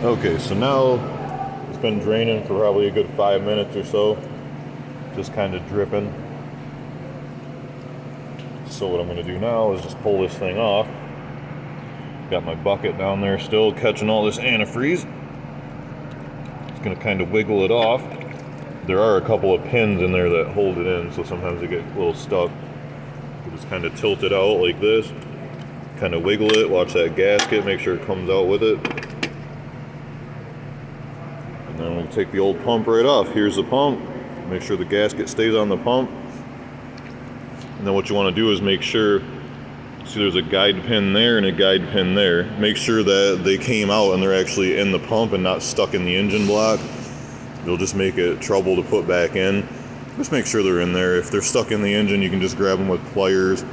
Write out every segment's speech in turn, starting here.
Okay, so now it's been draining for probably a good 5 minutes or so. Just kind of dripping. So what I'm going to do now is just pull this thing off. Got my bucket down there still catching all this antifreeze. It's going to kind of wiggle it off. There are a couple of pins in there that hold it in, so sometimes they get a little stuck. You just kind of tilt it out like this. Kind of wiggle it, watch that gasket, make sure it comes out with it. And then we'll take the old pump right off. Here's the pump. Make sure the gasket stays on the pump. And then what you want to do is make sure, see there's a guide pin there and a guide pin there. Make sure that they came out and they're actually in the pump and not stuck in the engine block. It'll just make it trouble to put back in. Just make sure they're in there. If they're stuck in the engine, you can just grab them with pliers.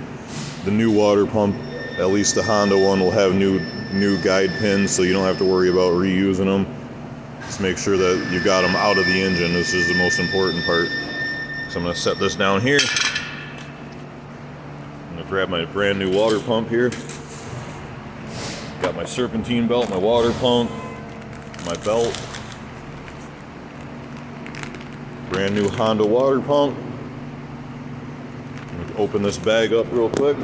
The new water pump, at least the Honda one, will have new guide pins, so you don't have to worry about reusing them. Just make sure that you got them out of the engine. This is the most important part. So I'm going to set this down here. I'm going to grab my brand new water pump here. Got my serpentine belt, my water pump, my belt. Brand new Honda water pump. I'm going to open this bag up real quick.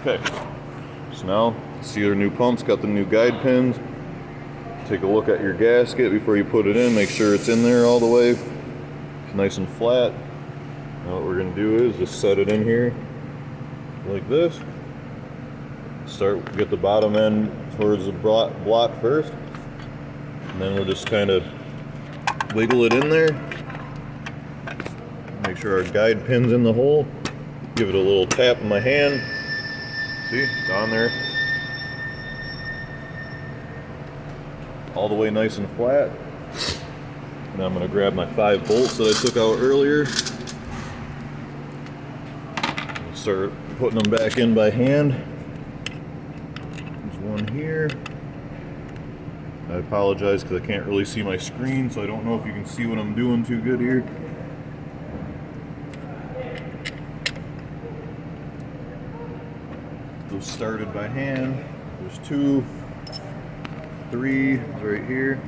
Okay, so now see their new pumps, got the new guide pins. Take a look at your gasket before you put it in, make sure it's in there all the way. It's nice and flat. Now what we're going to do is just set it in here like this. Get the bottom end towards the block first. And then we'll just kind of wiggle it in there. Make sure our guide pin's in the hole. Give it a little tap in my hand. See, it's on there. All the way nice and flat. And I'm going to grab my 5 bolts that I took out earlier. Start putting them back in by hand. There's one here. I apologize because I can't really see my screen, so I don't know if you can see what I'm doing too good here. Those started by hand. There's 2, 3 right here.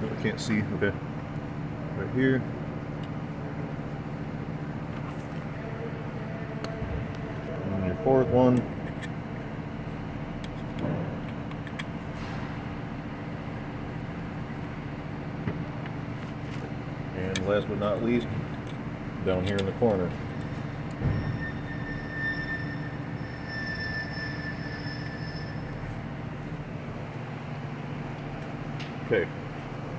Oh, I can't see. Okay. Right here. And your 4th one. And last but not least, down here in the corner. Okay,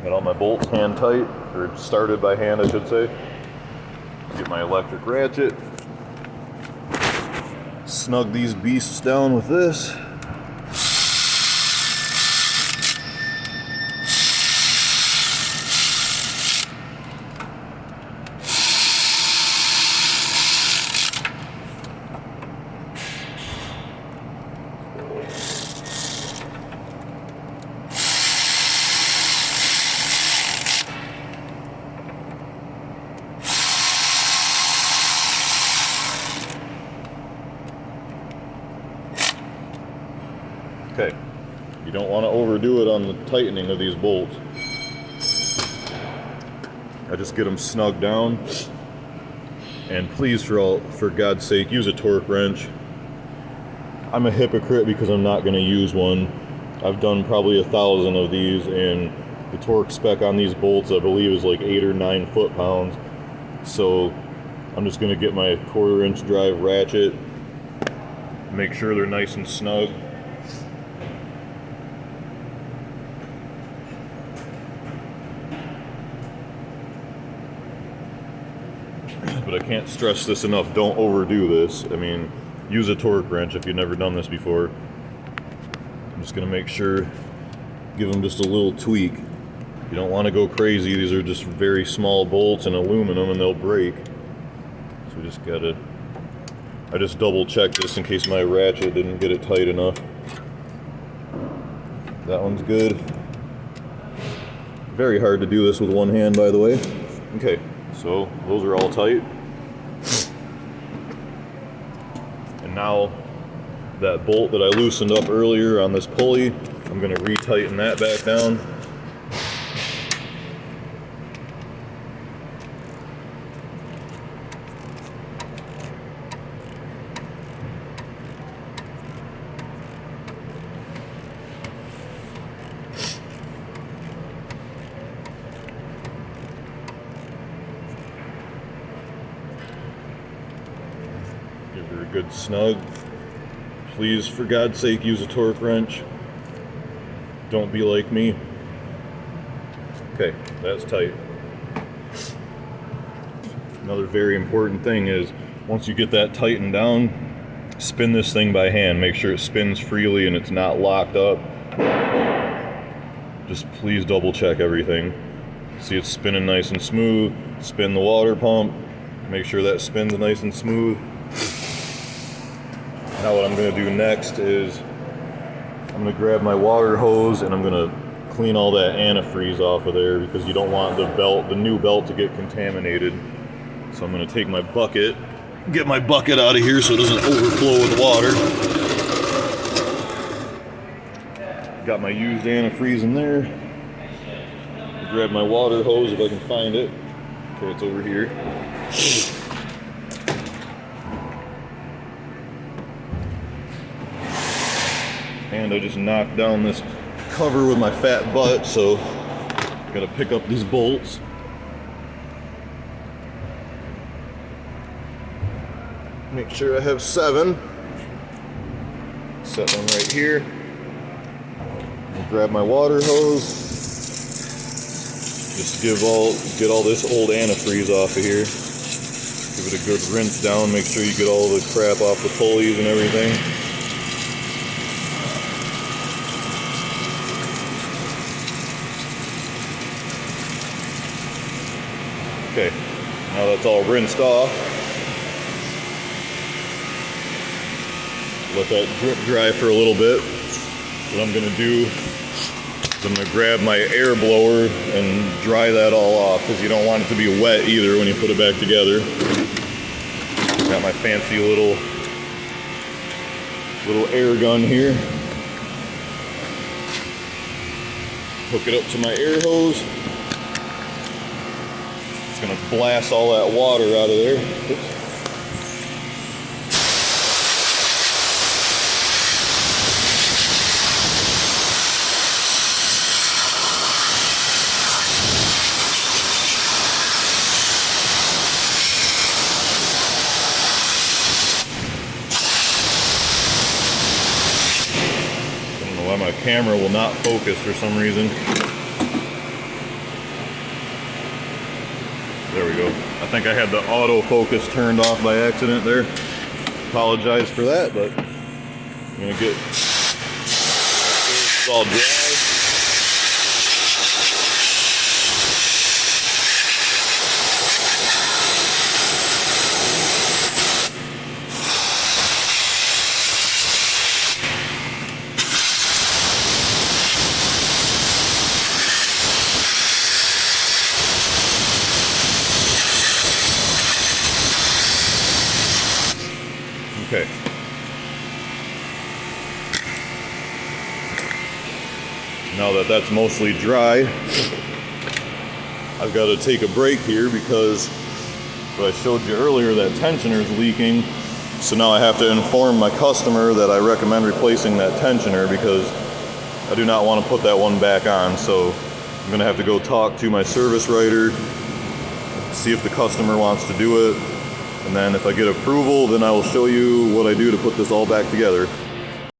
got all my bolts hand tight, or started by hand I should say. Get my electric ratchet. Snug these beasts down with this. Okay, you don't want to overdo it on the tightening of these bolts. I just get them snug down, and please, for God's sake, use a torque wrench. I'm a hypocrite because I'm not going to use one. I've done probably 1,000 of these, and the torque spec on these bolts I believe is like 8 or 9 foot-pounds. So I'm just going to get my 1/4-inch drive ratchet, make sure they're nice and snug. But I can't stress this enough, don't overdo this. I mean, use a torque wrench if you've never done this before. I'm just going to make sure, give them just a little tweak. You don't want to go crazy. These are just very small bolts and aluminum and they'll break. So we just gotta, I just double checked this in case my ratchet didn't get it tight enough. That one's good. very hard to do this with one hand, by the way. Okay, so those are all tight. And now that bolt that I loosened up earlier on this pulley, I'm going to retighten that back down. Give her a good snug. Please, for God's sake, use a torque wrench. Don't be like me. Okay, that's tight. Another very important thing is, once you get that tightened down, spin this thing by hand. Make sure it spins freely and it's not locked up. Just please double check everything. See it's spinning nice and smooth. Spin the water pump. Make sure that spins nice and smooth. Now what I'm going to do next is I'm going to grab my water hose and I'm going to clean all that antifreeze off of there, because you don't want the new belt to get contaminated. So I'm going to take my bucket, get my bucket out of here so it doesn't overflow with water. Got my used antifreeze in there. Grab my water hose if I can find it. Okay, it's over here. And I just knocked down this cover with my fat butt, so I gotta pick up these bolts. Make sure I have 7. Set one right here. I'll grab my water hose. Just get all this old antifreeze off of here. Give it a good rinse down. Make sure you get all the crap off the pulleys and everything. Okay, now that's all rinsed off. Let that drip dry for a little bit. What I'm gonna do is I'm gonna grab my air blower and dry that all off, because you don't want it to be wet either when you put it back together. Got my fancy little air gun here. Hook it up to my air hose. It's gonna blast all that water out of there. Oops. Why my camera will not focus for some reason. There we go. I think I had the autofocus turned off by accident there. Apologize for that, but I'm gonna get this all dry. Okay. Now that that's mostly dry, I've got to take a break here because what I showed you earlier, that tensioner is leaking. So now I have to inform my customer that I recommend replacing that tensioner, because I do not want to put that one back on. So I'm going to have to go talk to my service writer, see if the customer wants to do it. And then if I get approval, then I will show you what I do to put this all back together.